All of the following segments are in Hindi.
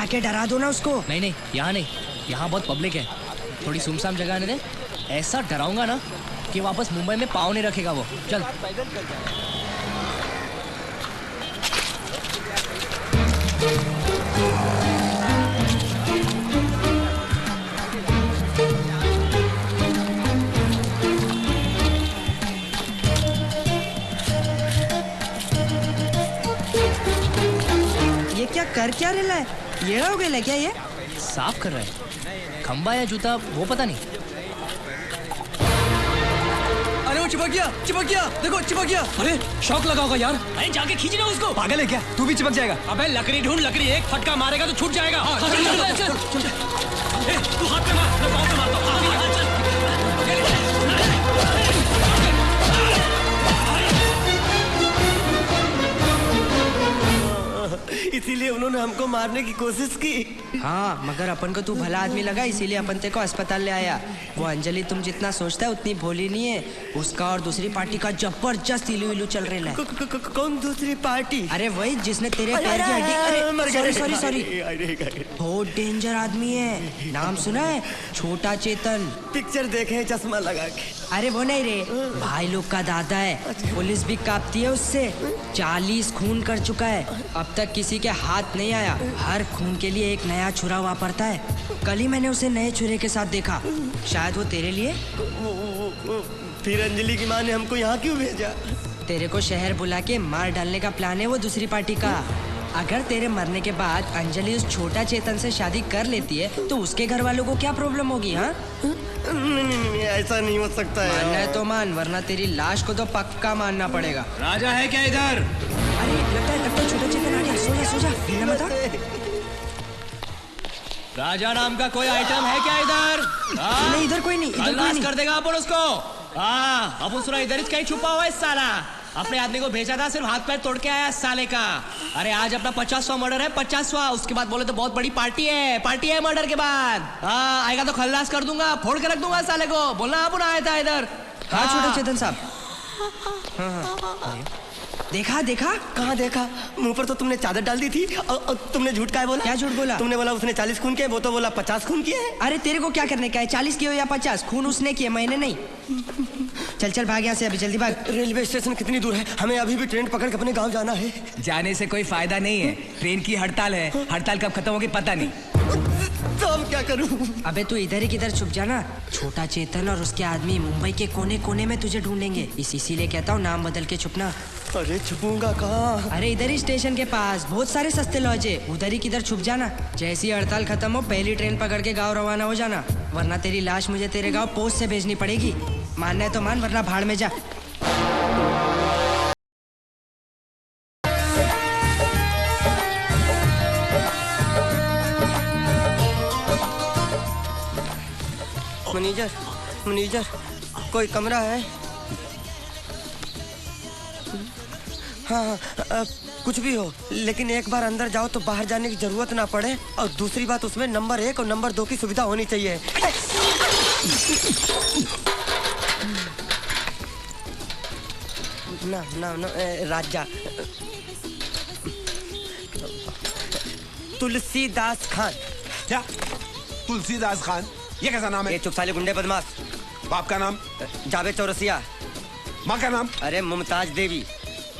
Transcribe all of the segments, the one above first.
जाके डरा दो ना उसको। नहीं नहीं, यहाँ नहीं, यहाँ बहुत पब्लिक है, थोड़ी सुमसाम जगह आने दे। ऐसा डराऊंगा ना कि वापस मुंबई में पाँव नहीं रखेगा वो। चल ये क्या कर क्या रहा है? ये हो गया क्या? ये साफ कर रहा है, खंबा या जूता वो पता नहीं। अरे वो चिपक गया, देखो चिपक गया। अरे शॉक लगा होगा यार। अरे जाके खींचना उसको। पागल है क्या? तू भी चिपक जाएगा। अबे लकड़ी ढूंढ, लकड़ी एक फटका मारेगा तो छूट जाएगा। तू हाथ पे मार, मैं पाँव पे मारता हूँ। इसीलिए उन्होंने हमको मारने की कोशिश की। हाँ, मगर अपन को तू भला आदमी लगा, इसीलिए अपन तेरे को अस्पताल ले आया। वो अंजलि तुम जितना सोचता है उतनी भोली नहीं है। उसका और दूसरी पार्टी का जबरदस्त इलू इलू चल रहा है। कौन दूसरी पार्टी? अरे वही जिसने तेरे पैर की हड्डी। अरे सॉरी, बहुत डेंजर आदमी है। नाम सुना है? छोटा चेतन। पिक्चर देखे हैं चश्मा लगा के। अरे वो नहीं रे, भाई लोग का दादा है। पुलिस भी कांपती है उससे। 40 खून कर चुका है, अब तक किसी के हाथ नहीं आया। हर खून के लिए एक नया छुरा वापरता है। कल ही मैंने उसे नए छुरे के साथ देखा। शायद वो तेरे लिए। फिर अंजलि की माँ ने हमको यहाँ क्यों भेजा? तेरे को शहर बुला के मार डालने का प्लान है वो दूसरी पार्टी का। अगर तेरे मरने के बाद अंजलि उस छोटा चेतन से शादी कर लेती है तो उसके घर वालों को क्या प्रॉब्लम होगी? हाँ, नहीं, ऐसा नहीं हो सकता है। मानना है तो मान, वरना तेरी लाश को तो पक्का मानना पड़ेगा। राजा है क्या इधर? अरे लगता है छोटा चेतन आ गया। सो जा हिलना मत। राजा नाम का कोई आइटम है क्या इधर? नहीं, इधर कोई नहीं, इधर कोई तलाश नहीं। कर देगा अपन उसको। हाँ, अपन सुना इधर ही कहीं छुपा हुआ है साला। अपने आदमी को भेजा था, सिर्फ हाथ पैर तोड़ के आया साले का। अरे आज अपना 50वां मर्डर है, 50वां। उसके बाद बोले तो बहुत बड़ी पार्टी है मर्डर के बाद। हाँ, आएगा तो खल्लास कर दूंगा, फोड़ के रख दूंगा साले को। बोलना अपन आया था इधर। हाँ छोटा चेतन साहब। हाँ। देखा कहाँ देखा? मुंह पर तो तुमने चादर डाल दी थी। और तुमने झूठ का बोला? क्या झूठ बोला? तुमने बोला उसने 40 खून किए, वो तो बोला 50 खून किए हैं। अरे तेरे को क्या करने का है? 40 किए या 50? खून उसने किए, मैंने नहीं। चल भाग यहाँ से, अभी जल्दी भाग। रेलवे स्टेशन कितनी दूर है? हमें अभी भी ट्रेन पकड़ के अपने गाँव जाना है। जाने से कोई फायदा नहीं है, ट्रेन की हड़ताल है। हड़ताल कब खत्म होगी पता नहीं। तो हम क्या करूं? अबे तू इधर ही किधर छुप जाना। छोटा चेतन और उसके आदमी मुंबई के कोने कोने में तुझे ढूंढेंगे। इसीलिए कहता हूँ नाम बदल के छुपना। अरे छुपूंगा कहाँ? अरे इधर ही स्टेशन के पास बहुत सारे सस्ते लॉज है, उधर ही किधर छुप जाना। जैसी हड़ताल खत्म हो पहली ट्रेन पकड़ के गाँव रवाना हो जाना, वरना तेरी लाश मुझे तेरे गाँव पोस्ट से भेजनी पड़ेगी। मानना है तो मान, वरना भाड़ में जा। मैनेजर, कोई कमरा है? हाँ, कुछ भी हो, लेकिन एक बार अंदर जाओ तो बाहर जाने की जरूरत ना पड़े। और दूसरी बात, उसमें नंबर 1 और नंबर 2 की सुविधा होनी चाहिए। ना राजा तुलसीदास खान। क्या? तुलसीदास खान? ये कैसा नाम है? ये चुप साले गुंडे बदमाश। बाप का नाम? जावेद चौरसिया। माँ का नाम? अरे मुमताज देवी।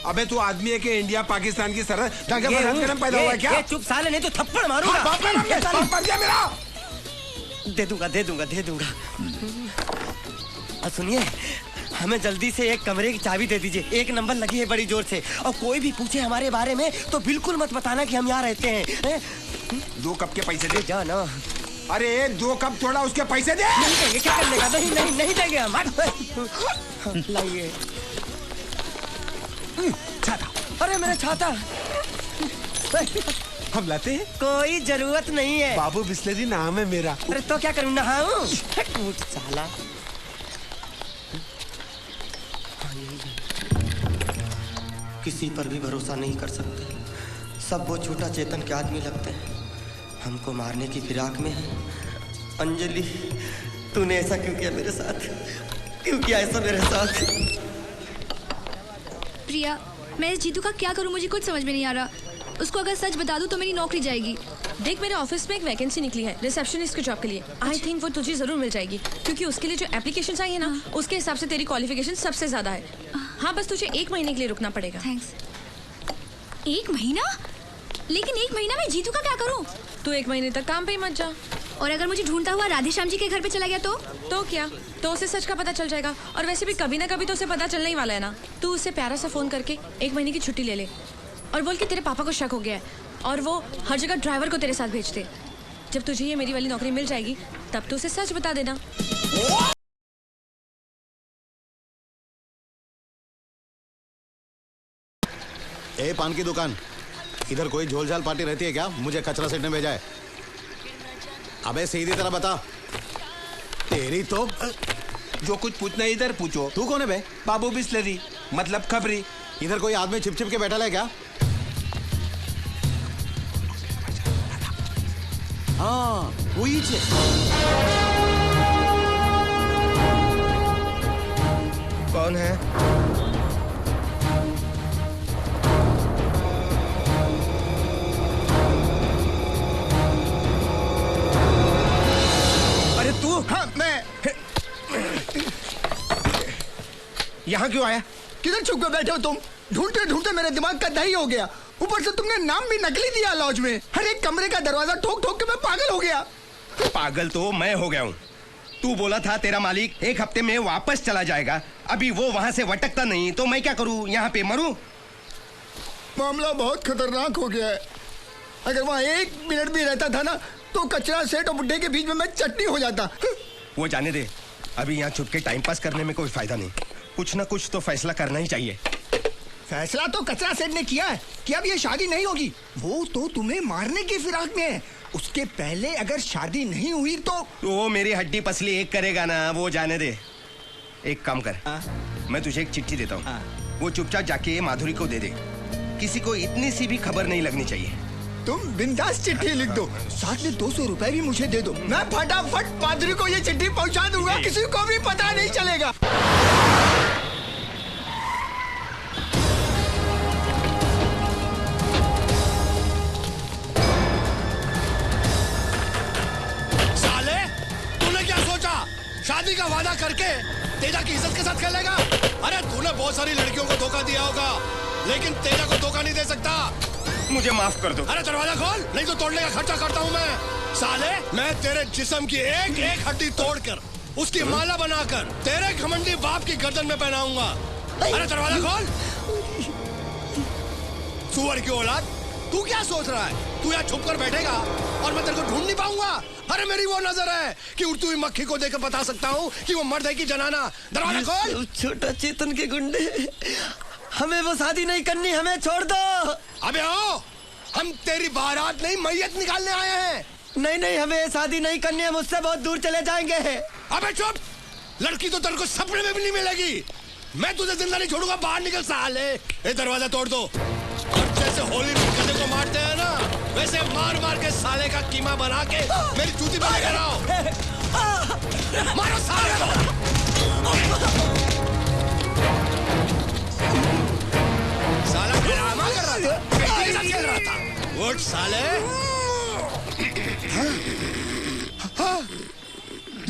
अबे तू आदमी है कि इंडिया पाकिस्तान की सरहद दंगे फसाद के नाम पैदा हुआ है क्या? ये चुप साले, नहीं तो थप्पड़ मारूंगा। बाप का नाम? बाप मर गया मेरा। दे दूंगा। सुनिए, हमें जल्दी से एक कमरे की चाबी दे दीजिए। 1 नंबर लगी है बड़ी जोर से। और कोई भी पूछे हमारे बारे में तो बिल्कुल मत बताना कि हम यहाँ रहते हैं। 2 कप के पैसे दे। जा ना। अरे 2 कप थोड़ा उसके पैसे दे। नहीं देंगे, क्या करने का? नहीं देंगे हम। लाइए छाता। अरे मेरा छाता। हम लाते हैं। कोई जरूरत नहीं है। बाबू बिस्लेरी नाम है मेरा। अरे तो क्या करूँ, नहाऊं? साला। किसी पर भी भरोसा नहीं कर सकते। सब वो छोटा चेतन के आदमी लगते हैं, हमको मारने की फिराक में है। अंजलि, तूने ऐसा क्यों किया मेरे साथ? क्यों किया ऐसा मेरे साथ? प्रिया, मैं इस जीतू का क्या करूं, मुझे कुछ समझ में नहीं आ रहा। उसको अगर सच बता दूं तो मेरी नौकरी जाएगी। देख मेरे ऑफिस में एक वैकेंसी निकली है रिसेप्शनिस्ट के जॉब के लिए। आई थिंक वो तुझे जरूर मिल जाएगी क्योंकि उसके लिए जो एप्लीकेशन आई है ना उसके हिसाब से तेरी क्वालिफिकेशन सबसे ज्यादा है। हाँ बस तुझे 1 महीने के लिए रुकना पड़ेगा। थैंक्स। 1 महीना? लेकिन 1 महीना में जीतू का क्या करूं? तू 1 महीने तक काम पे ही मत जा। और अगर मुझे ढूंढता हुआ राधेश्याम जी के घर पे चला गया तो क्या? तो उसे सच का पता चल जाएगा और वैसे भी कभी ना कभी तो उसे पता चलने ही वाला है ना। तू उसे प्यारा सा फोन करके 1 महीने की छुट्टी ले ले और बोल के तेरे पापा को शक हो गया है और वो हर जगह ड्राइवर को तेरे साथ भेज दे। जब तुझे ये मेरी वाली नौकरी मिल जाएगी तब तू उसे सच बता देना। ए पान की दुकान, इधर कोई झोल झाल पार्टी रहती है क्या? मुझे कचरा सेट ने भेजा है। अबे सीधी तरह बता। तेरी तो जो कुछ पूछना है इधर पूछो। तू कौन है बे? बाबू बिस्लरी, मतलब खबरी। इधर कोई आदमी छिप छिप के बैठा है क्या? हाँ वही छे। कौन है? अरे तू? हाँ मैं। यहाँ क्यों आया? किधर छुप के बैठे हो तुम? ढूंढते ढूंढते मेरे दिमाग का दही हो गया। ऊपर से तुमने नाम भी नकली दिया लॉज में। हर एक कमरे का दरवाजा ठोक ठोक के मैं पागल हो गया। पागल तो मैं हो गया हूँ। तू बोला था तेरा मालिक 1 हफ्ते में वापस चला जाएगा। अभी वो वहाँ से वटकता नहीं तो मैं क्या करूँ? यहाँ पे मरूं? मामला बहुत खतरनाक हो गया है। अगर वहाँ 1 मिनट भी रहता था ना तो कचरा सेठ और बुड्ढे के बीच में मैं चटनी हो जाता। वो जाने दे। अभी यहाँ छुप के टाइम पास करने में कोई फायदा नहीं। कुछ ना कुछ तो फैसला करना ही चाहिए। फैसला तो कचरा सेठ ने किया है कि अब ये शादी नहीं होगी। वो तो तुम्हें मारने की फिराक में है। उसके पहले अगर शादी नहीं हुई तो वो मेरी हड्डी पसली एक करेगा ना। वो जाने दे। एक काम कर, मैं तुझे एक चिट्ठी देता हूँ। वो चुपचाप जाके माधुरी को दे दे। किसी को इतनी सी भी खबर नहीं लगनी चाहिए। तुम बिंदास चिट्ठी लिख दो, साथ में 200 रुपए भी मुझे दे दो। मैं फटाफट माधुरी को ये चिट्ठी पहुंचा दूंगा। किसी को भी पता नहीं चलेगा। साले, तूने क्या सोचा? शादी का वादा करके तेजा की इज्जत के साथ खेलेगा? अरे तूने बहुत सारी लड़कियों को धोखा दिया होगा लेकिन तेजा को धोखा नहीं दे सकता। मुझे माफ कर दो। अरे दरवाजा खोल, नहीं तो तोड़ने का खर्चा करता हूँ मैं। साले, मैं तेरे जिस्म की एक एक हड्डी तोड़कर उसकी माला बनाकर तेरे घमंडी बाप की गर्दन में पहनाऊंगा। अरे दरवाजा खोल। सुअर की औलाद, तू क्या सोच रहा है? तू यहाँ छुप कर बैठेगा और मैं तेरे को ढूंढ नहीं पाऊंगा? अरे मेरी वो नजर है कि उड़ती हुई मक्खी को देखकर बता सकता हूँ कि वो मर्द है कि जनाना। दरवाजा खोल। छोटा चेतन के गुंडे, हमें वो शादी नहीं करनी, हमें छोड़ दो। अबे आओ, हम तेरी बारात नहीं मैयत निकालने आए हैं। नहीं नहीं, हमें शादी नहीं करनी है, मुझसे बहुत दूर चले जाएंगे। अबे चुप, लड़की तो तेरे को सपने में भी नहीं मिलेगी। मैं तुझे जिंदा नहीं छोड़ूंगा। बाहर निकल साले। ये दरवाजा तोड़ दो और जैसे होली में गधे को मारते हैं ना वैसे मार मार के साले का कीमा बना के मेरी जूती पे लेकर आओ। मारो साले को। साला ड्रामा कर रहा था, बेटी के साथ खेल रहा था। उठ साले।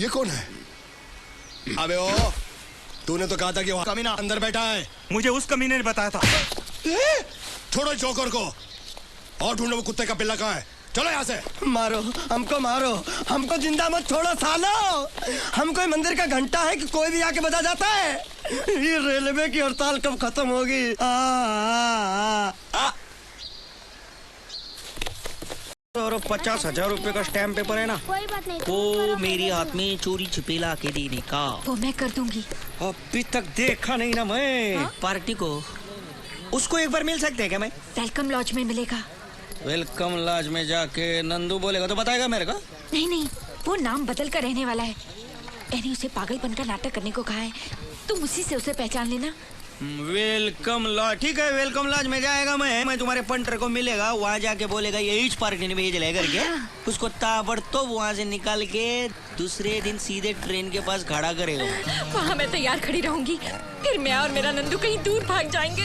ये कौन है? अबे ओ, तूने तो कहा था कि वो कमीना अंदर बैठा है। मुझे उस कमीने ने बताया था। छोड़ो जोकर को और ढूंढो वो कुत्ते का पिल्ला कहाँ है। चलो यहाँ से। मारो हमको, मारो हमको, जिंदा मत छोड़ो सालो। हम कोई मंदिर का घंटा है कि कोई भी आके बजा जाता है? ये रेलवे की हड़ताल कब खत्म होगी? और 50,000 रुपए का स्टैम्प पेपर है ना, कोई बात नहीं। वो मेरी हाथ में चोरी छिपे ला के देने का। वो मैं कर दूंगी। अभी तक देखा नहीं ना मैं। हाँ? पार्टी को उसको एक बार मिल सकते हैं क्या? मैं वेलकम लॉज में मिलेगा। वेलकम लॉज में जाके नंदू बोलेगा तो बताएगा मेरे को? नहीं नहीं, वो नाम बदल कर रहने वाला है। मैंने उसे पागलपन का नाटक करने को कहा है। तुम उसी से उसे पहचान लेना। वेलकम लॉज, ठीक है, वेलकम लॉज में जाएगा। मैं तुम्हारे पंटर को मिलेगा, वहाँ जाके बोलेगा ये इस पार्टी ने भेज ले करके। उसको ताबड़तोब वहाँ से निकाल के दूसरे दिन सीधे ट्रेन के पास खड़ा करेगा। वहाँ मैं तैयार खड़ी रहूंगी, फिर मैं और मेरा नंदू कहीं दूर भाग जाएंगे।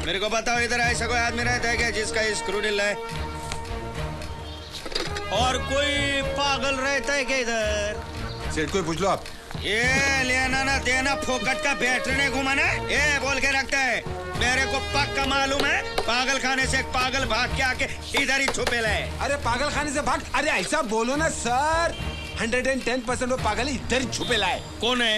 मेरे को बताओ, इधर ऐसा कोई आदमी रहता है क्या जिसका स्क्रू ढीला है? और कोई पागल रहता है क्या इधर? सेठ को पूछ लो आप। ये लेना ना देना फोकट का बैटरी ने घुमाना, ये बोल के रखता है। मेरे को पक्का मालूम है, पागल खाने से एक पागल भाग के आके इधर ही छुपे ले। अरे पागल खाने से भाग? अरे ऐसा बोलो ना सर, 110% वो पागल इधर ही छुपे लाए। कौन है?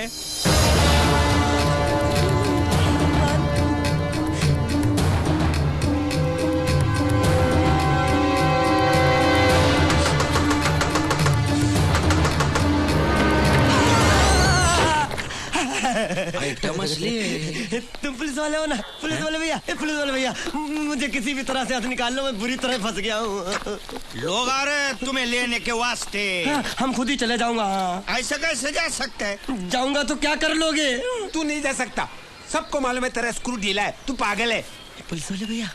मछली तुम पुलिस वाले हो ना? पुलिस वाले भैया, पुलिस वाले भैया, मुझे किसी भी तरह से हाथ निकाल लो, मैं बुरी तरह फंस गया हूँ। लोग आ रहे हैं तुम्हें लेने के वास्ते। हम खुद ही चले जाऊंगा। ऐसा कैसे जा सकता है? जाऊंगा तो क्या कर लोगे? तू नहीं जा सकता, सबको मालूम है तेरा स्क्रू ढीला है, तू पागल है। पुलिस वाले भैया,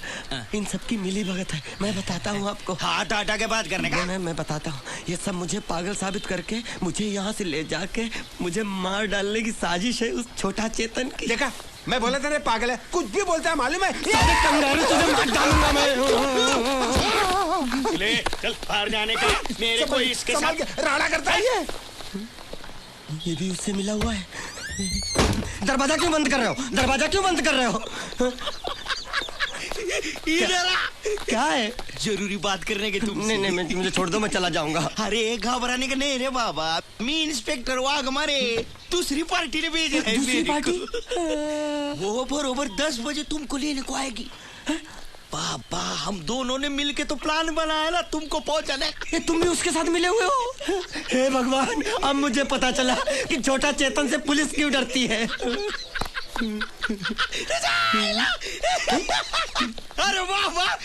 इन सब की मिली भगत है, मैं बताता हूँ आपको। हाथ हटा के बात करने का। मैं बताता हूँ, ये सब मुझे पागल साबित करके मुझे यहाँ से ले जाके मुझे मार डालने की साजिश है उस छोटा चेतन की। देखा, मैं बोला था पागल है, कुछ भी बोलता है मालूम है। तुझे मार डालूंगा मैं। ले चल बाहर जाने का। मेरे को इसके साथ राड़ा करता है ये भी उससे मिला हुआ है। दरवाजा क्यों बंद कर रहे हो? दरवाजा क्यों बंद कर रहे हो? क्या है? जरूरी बात करने के तुम। नहीं, मुझे छोड़ दो, मैं चला जाऊंगा। अरे घबराने का नहीं रे बाबा, मैं इंस्पेक्टर वाघ मारे दूसरी पार्टी ने भेजा है। दूसरी पार्टी? वो बरोबर 10 बजे तुमको लेने को आएगी। बाबा, हम दोनों ने मिलके तो प्लान बनाया ना तुमको पहुंचाने। ये तुम भी उसके साथ मिले हुए हो? हे भगवान, अब मुझे पता चला कि छोटा चेतन से पुलिस क्यों डरती है। अरे वाह वाह,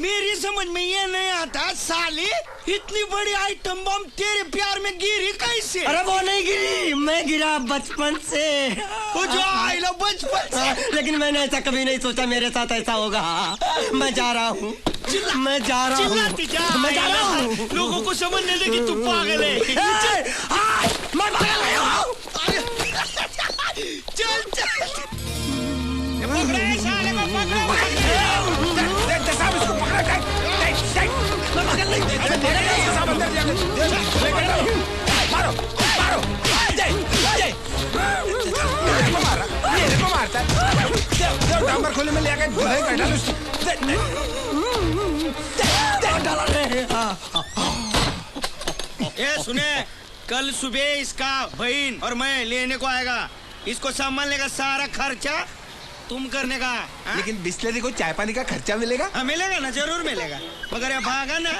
मेरी समझ में ये नहीं आता साले, इतनी बड़ी आइटम बम तेरे प्यार में गिरी कैसे? अरे वो नहीं गिरी, मैं गिरा बचपन से। वो जो आइला बचपन से। लेकिन मैंने ऐसा कभी नहीं सोचा मेरे साथ ऐसा होगा। मैं जा रहा हूँ, मैं जा रहा हूँ, मैं जा रहा हूँ। लोगों को समझने दे कि तू पागल है। मैं पागल नहीं हूँ। चल पकड़े साले को, डांबर खोले में ले आकर ये सुने, कल सुबह इसका बहन और मैं लेने को आएगा। इसको संभालने का सारा खर्चा तुम करने का। लेकिन बिस्लरी को चाय पानी का खर्चा मिलेगा? हाँ मिलेगा ना, जरूर मिलेगा, मगर ये भागा ना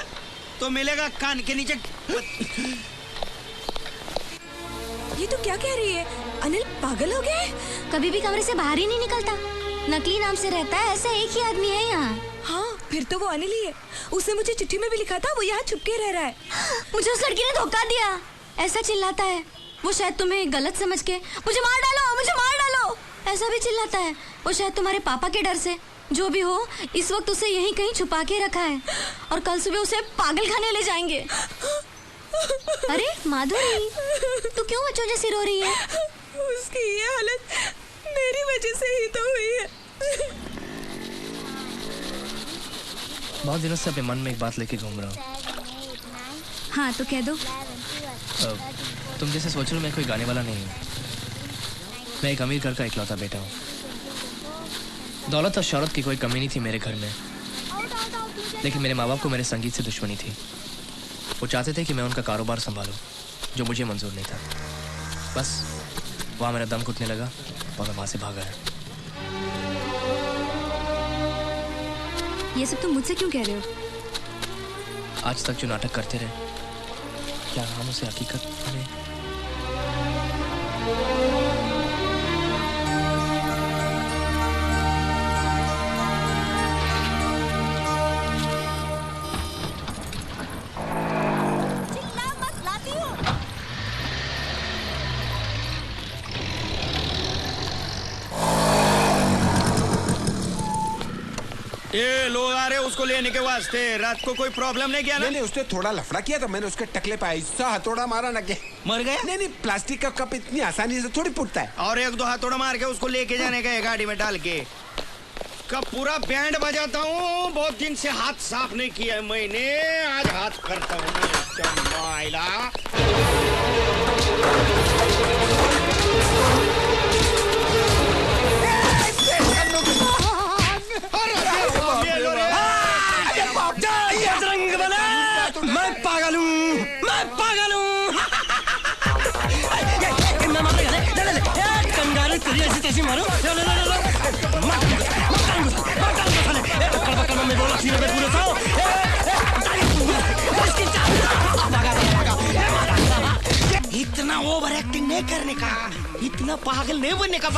तो मिलेगा कान के नीचे। ये तो क्या कह रही है? अनिल पागल हो गया है? कभी भी कमरे से बाहर ही नहीं निकलता, नकली नाम से रहता है, ऐसा एक ही आदमी है यहाँ। हाँ, फिर तो वो अनिल ही है। उसने मुझे चिट्ठी में भी लिखा था, वो यहाँ छुप के रह रहा है। मुझे उस लड़की ने धोखा दिया, ऐसा चिल्लाता है। वो शायद तुम्हें गलत समझ के मुझे मार डालो, मुझे मार डालो ऐसा भी चिल्लाता है। वो शायद तुम्हारे पापा के डर से, जो भी हो, इस वक्त उसे यहीं कहीं छुपा के रखा है और कल सुबह उसे पागल खाने ले जाएंगे। अरे माधुरी, तू क्यों बच्चों जैसी रो रही है? उसकी ये हालत मेरी वजह से ही तो हुई है। बहुत दिनों से अपने मन में एक बात लेके घूम रहा हूँ। हाँ तो कह दो। तुम जैसे सोच रहे हो, मैं कोई गाने वाला नहीं हूँ। मैं एक अमीर घर का इकलौता बेटा हूँ। दौलत और शौहरत की कोई कमी नहीं थी मेरे घर में, लेकिन मेरे माँ बाप को मेरे संगीत से दुश्मनी थी। वो चाहते थे कि मैं उनका कारोबार संभालूं, जो मुझे मंजूर नहीं था। बस वहाँ मेरा दम घुटने लगा और मैं वहाँ से भागा है। ये सब तुम मुझसे क्यों कह रहे हो? आज तक जो नाटक करते रहे, क्या हम उसे हकीकत में? ये लोग आ रहे उसको लेने के वास्ते। रात को कोई प्रॉब्लम नहीं किया ना? नहीं, उसने थोड़ा लफड़ा किया तो मैंने उसके टकले पे ऐसा हथौड़ा मारा ना कि मर गया। नहीं, प्लास्टिक का कप इतनी आसानी से थोड़ी फूटता है। और एक दो हथौड़ा मार के उसको लेके जाने का है गाड़ी में डाल के। का पूरा बैंड बजाता हूँ। बहुत दिन से हाथ साफ नहीं किया है मैंने, आज हाथ करता हूँ मैं। चमाइला मैं पागल हूँ, मैं पागल हूँ। मैं मारने गया, ले कंगारू तेरी ऐसी तैसी मारूं। मैं बोला सीने पे पूरे साओ। इतना ओवर एक्टिंग नहीं करने का, इतना पागल नहीं बनने का।